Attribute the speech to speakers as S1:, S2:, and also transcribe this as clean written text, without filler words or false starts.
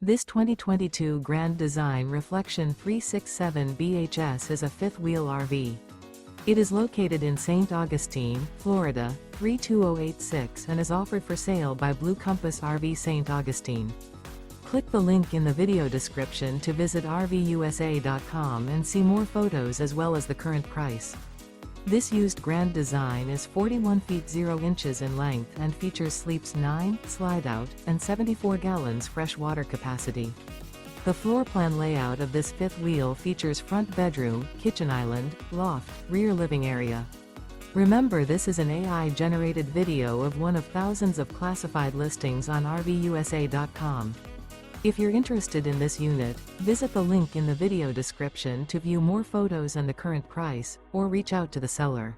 S1: This 2022 Grand Design Reflection 367 BHS is a fifth-wheel RV. It is located in St. Augustine, Florida, 32086 and is offered for sale by Blue Compass RV St. Augustine. Click the link in the video description to visit RVUSA.com and see more photos as well as the current price. This used Grand Design is 41 feet 0 inches in length and features sleeps 9, slide-out, and 74 gallons fresh water capacity. The floor plan layout of this fifth wheel features front bedroom, kitchen island, loft, rear living area. Remember, this is an AI-generated video of one of thousands of classified listings on RVUSA.com. If you're interested in this unit, visit the link in the video description to view more photos and the current price, or reach out to the seller.